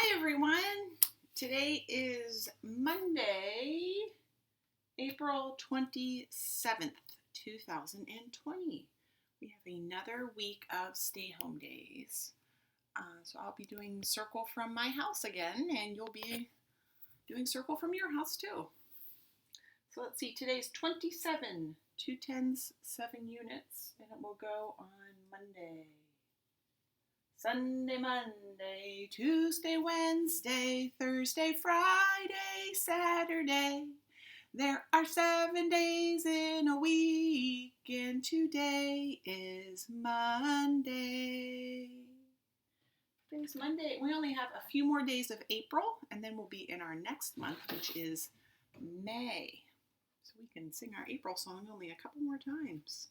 Hi everyone. Today is Monday, April 27th, 2020. We have another week of stay home days. So I'll be doing circle from my house again, and you'll be doing circle from your house too. So let's see, today's 27, 2 tens, 7 units, and it will go on Monday. Sunday, Monday, Tuesday, Wednesday, Thursday, Friday, Saturday. There are 7 days in a week, and today is Monday. Today's Monday. We only have a few more days of April, and then we'll be in our next month, which is May. So we can sing our April song only a couple more times.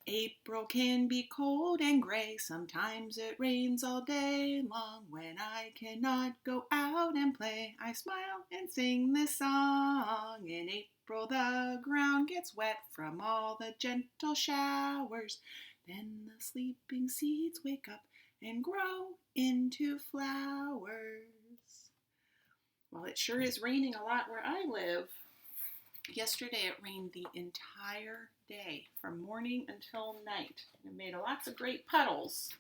April can be cold and gray, sometimes it rains all day long. When I cannot go out and play, I smile and sing this song. In April the ground gets wet from all the gentle showers. Then the sleeping seeds wake up and grow into flowers. Well, it sure is raining a lot where I live. Yesterday it rained the entire day, from morning until night. It made lots of great puddles,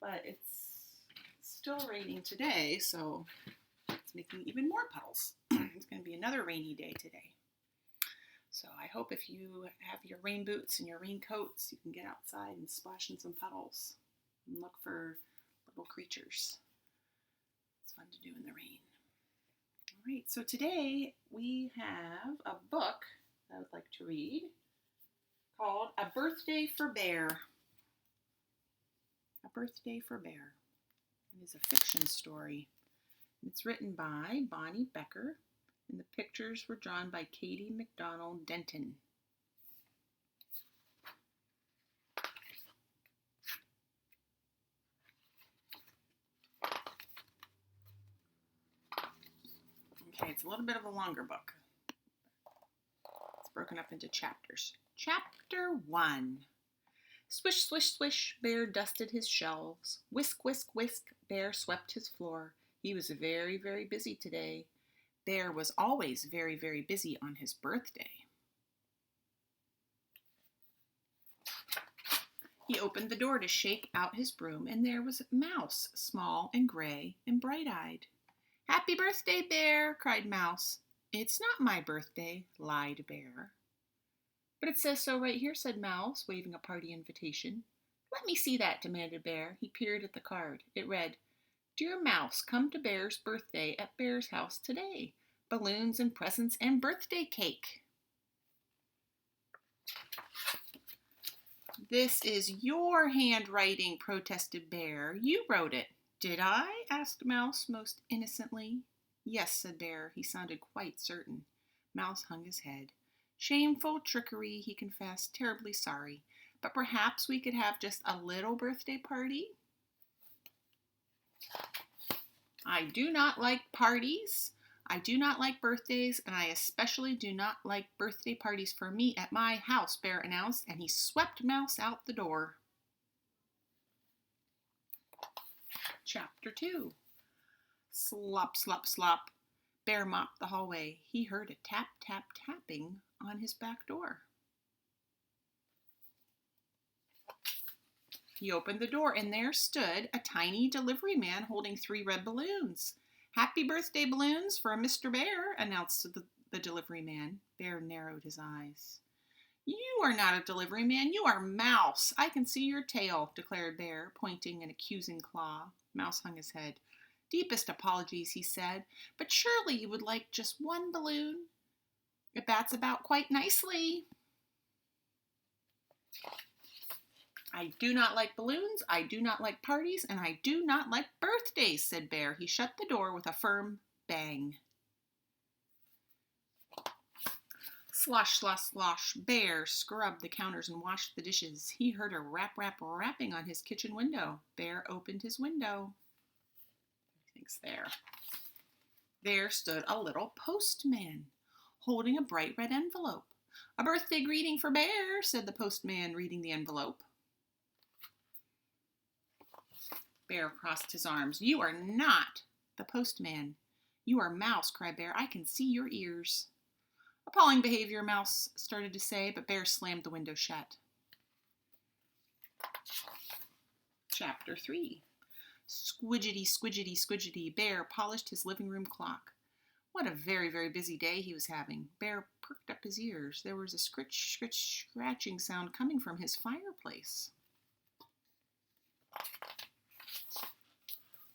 but it's still raining today, so it's making even more puddles. It's going to be another rainy day today. So I hope if you have your rain boots and your raincoats, you can get outside and splash in some puddles and look for little creatures. It's fun to do in the rain. All right, so today we have a book I would like to read called A Birthday for Bear. A Birthday for Bear. It is a fiction story. It's written by Bonny Becker, and the pictures were drawn by Katie McDonald Denton. Okay, it's a little bit of a longer book. It's broken up into chapters. Chapter 1. Swish, swish, swish, Bear dusted his shelves. Whisk, whisk, whisk, Bear swept his floor. He was very, very busy today. Bear was always very, very busy on his birthday. He opened the door to shake out his broom, and there was Mouse, small and gray and bright-eyed. "Happy birthday, Bear!" cried Mouse. "It's not my birthday," lied Bear. "But it says so right here," said Mouse, waving a party invitation. "Let me see that," demanded Bear. He peered at the card. It read, "Dear Mouse, come to Bear's birthday at Bear's house today. Balloons and presents and birthday cake." "This is your handwriting," protested Bear. "You wrote it." "Did I?" asked Mouse most innocently. "Yes," said Bear. He sounded quite certain. Mouse hung his head. "Shameful trickery," he confessed. "Terribly sorry. But perhaps we could have just a little birthday party?" "I do not like parties. I do not like birthdays, and I especially do not like birthday parties for me at my house," Bear announced, and he swept Mouse out the door. Chapter 2. Slop, slop, slop. Bear mopped the hallway. He heard a tap, tap, tapping on his back door. He opened the door, and there stood a tiny delivery man holding 3 red balloons. "Happy birthday balloons for Mr. Bear," announced the delivery man. Bear narrowed his eyes. "You are not a delivery man, you are Mouse. I can see your tail," declared Bear, pointing an accusing claw. Mouse hung his head. "Deepest apologies," he said, "but surely you would like just 1 balloon? It bats about quite nicely." "I do not like balloons, I do not like parties, and I do not like birthdays," said Bear. He shut the door with a firm bang. Slosh, slosh, slosh. Bear scrubbed the counters and washed the dishes. He heard a rap, rap, rapping on his kitchen window. Bear opened his window. Everything's there. There stood a little postman, holding a bright red envelope. "A birthday greeting for Bear," said the postman, reading the envelope. Bear crossed his arms. You are not the postman. You are Mouse, cried Bear. I can see your ears. Appalling behavior, Mouse started to say, but Bear slammed the window shut. Chapter 3. Squidgety, squidgety, squidgety, Bear polished his living room clock. What a very, very busy day he was having. Bear perked up his ears. There was a scritch, scritch, scratching sound coming from his fireplace.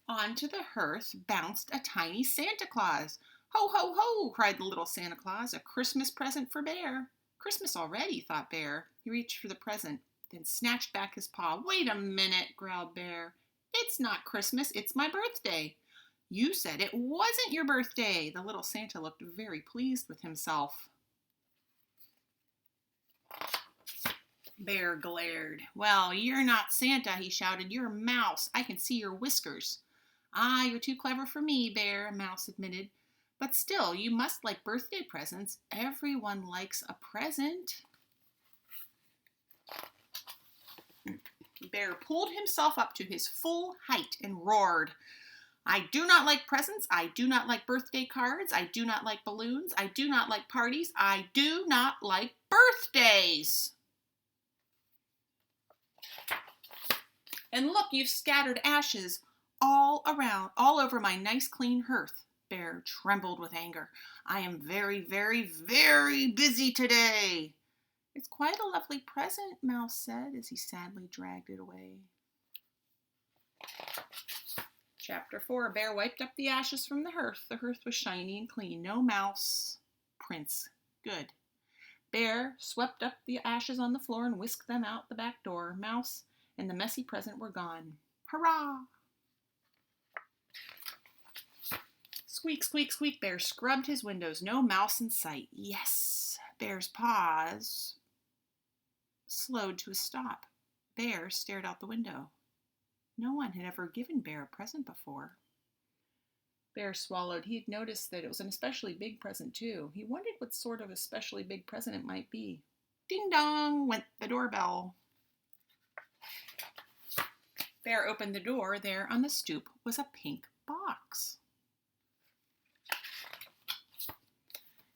Onto the hearth bounced a tiny Santa Claus. Ho, ho, ho, cried the little Santa Claus, a Christmas present for Bear. Christmas already, thought Bear. He reached for the present, then snatched back his paw. Wait a minute, growled Bear. It's not Christmas, it's my birthday. You said it wasn't your birthday. The little Santa looked very pleased with himself. Bear glared. Well, you're not Santa, he shouted. You're Mouse. I can see your whiskers. Ah, you're too clever for me, Bear, Mouse admitted. But still, you must like birthday presents. Everyone likes a present. Bear pulled himself up to his full height and roared. I do not like presents. I do not like birthday cards. I do not like balloons. I do not like parties. I do not like birthdays. And look, you've scattered ashes all around, all over my nice clean hearth. Bear trembled with anger. I am very, very, very busy today. It's quite a lovely present, Mouse said as he sadly dragged it away. Chapter 4. Bear wiped up the ashes from the hearth. The hearth was shiny and clean. No mouse prints. Good. Bear swept up the ashes on the floor and whisked them out the back door. Mouse and the messy present were gone. Hurrah! Squeak, squeak, squeak. Bear scrubbed his windows. No mouse in sight. Yes. Bear's paws slowed to a stop. Bear stared out the window. No one had ever given Bear a present before. Bear swallowed. He had noticed that it was an especially big present, too. He wondered what sort of especially big present it might be. Ding dong went the doorbell. Bear opened the door. There on the stoop was a pink box.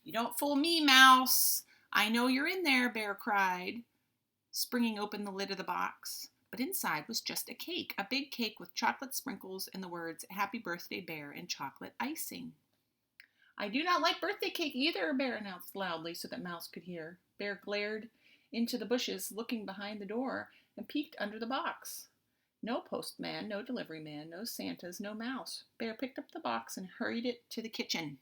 You don't fool me, Mouse. I know you're in there, Bear cried, springing open the lid of the box. But inside was just a cake, a big cake with chocolate sprinkles and the words, Happy Birthday, Bear, and chocolate icing. I do not like birthday cake either, Bear announced loudly so that Mouse could hear. Bear glared into the bushes, looking behind the door, and peeked under the box. No postman, no delivery man, no Santas, no mouse. Bear picked up the box and hurried it to the kitchen.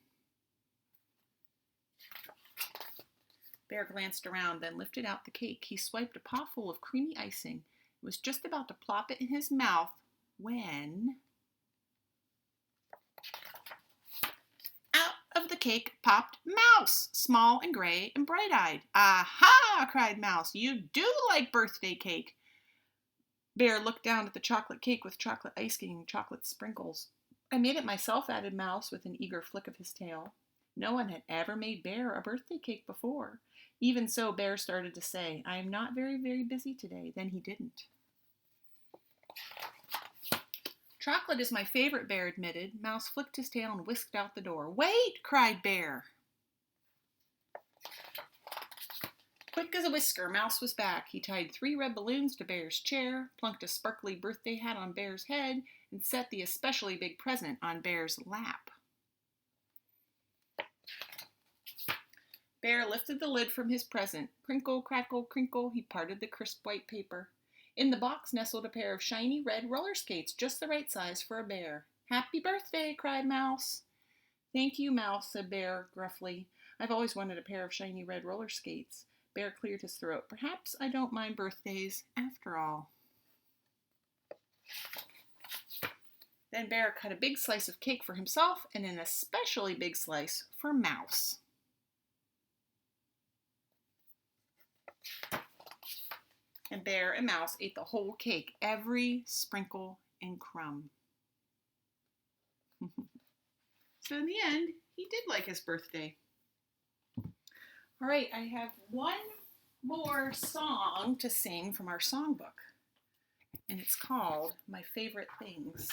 Bear glanced around, then lifted out the cake. He swiped a pawful of creamy icing. He was just about to plop it in his mouth when out of the cake popped Mouse, small and gray and bright-eyed. Aha! Cried Mouse. You do like birthday cake. Bear looked down at the chocolate cake with chocolate icing and chocolate sprinkles. I made it myself, added Mouse with an eager flick of his tail. No one had ever made Bear a birthday cake before. Even so, Bear started to say, I am not very, very busy today. Then he didn't. Chocolate is my favorite, Bear admitted. Mouse flicked his tail and whisked out the door. Wait, cried Bear. Quick as a whisker, Mouse was back. He tied 3 red balloons to Bear's chair, plunked a sparkly birthday hat on Bear's head, and set the especially big present on Bear's lap. Bear lifted the lid from his present. Crinkle, crackle, crinkle, he parted the crisp white paper. In the box nestled a pair of shiny red roller skates, just the right size for a bear. Happy birthday, cried Mouse. Thank you, Mouse, said Bear gruffly. I've always wanted a pair of shiny red roller skates. Bear cleared his throat. Perhaps I don't mind birthdays after all. Then Bear cut a big slice of cake for himself and an especially big slice for Mouse. And Bear and Mouse ate the whole cake, every sprinkle and crumb. So in the end, he did like his birthday. All right, I have one more song to sing from our songbook. and it's called My Favorite Things.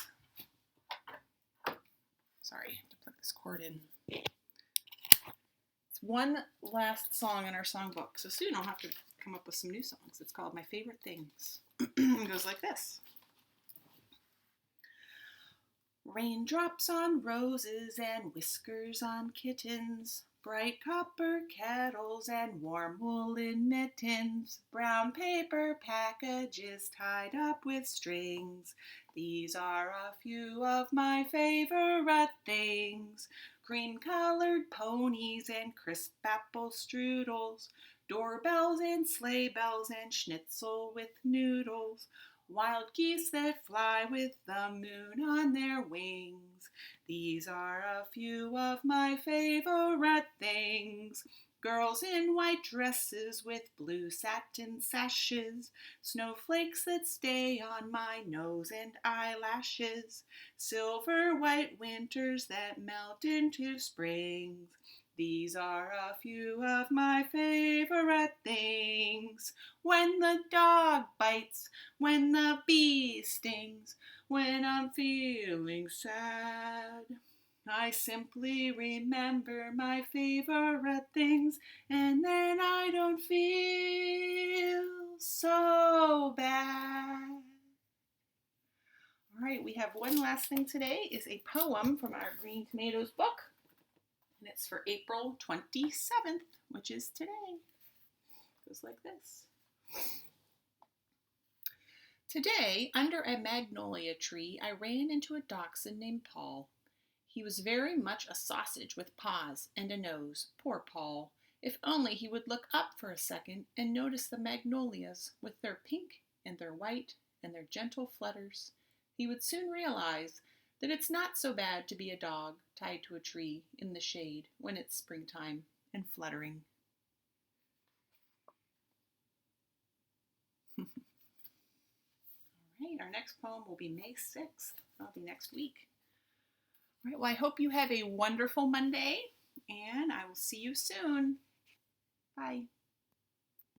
Sorry, I have to plug this cord in. It's one last song in our songbook, so soon I'll have to come up with some new songs. It's called My Favorite Things. It goes like this. Raindrops on roses and whiskers on kittens, bright copper kettles and warm woolen mittens, brown paper packages tied up with strings. These are a few of my favorite things. Cream-colored ponies and crisp apple strudels, doorbells and sleigh bells and schnitzel with noodles, wild geese that fly with the moon on their wings. These are a few of my favorite things. Girls in white dresses with blue satin sashes, snowflakes that stay on my nose and eyelashes, silver white winters that melt into springs. These are a few of my favorite things. When the dog bites, when the bee stings, when I'm feeling sad, I simply remember my favorite things, and then I don't feel so bad. All right, we have one last thing today. Is a poem from our Green Tomatoes book, and it's for April 27th, which is today. It goes like this. Today, under a magnolia tree, I ran into a dachshund named Paul. He was very much a sausage with paws and a nose. Poor Paul. If only he would look up for a second and notice the magnolias with their pink and their white and their gentle flutters. He would soon realize that it's not so bad to be a dog tied to a tree in the shade when it's springtime and fluttering. All right, our next poem will be May 6th. That'll be next week. All right, well, I hope you have a wonderful Monday, and I will see you soon. Bye.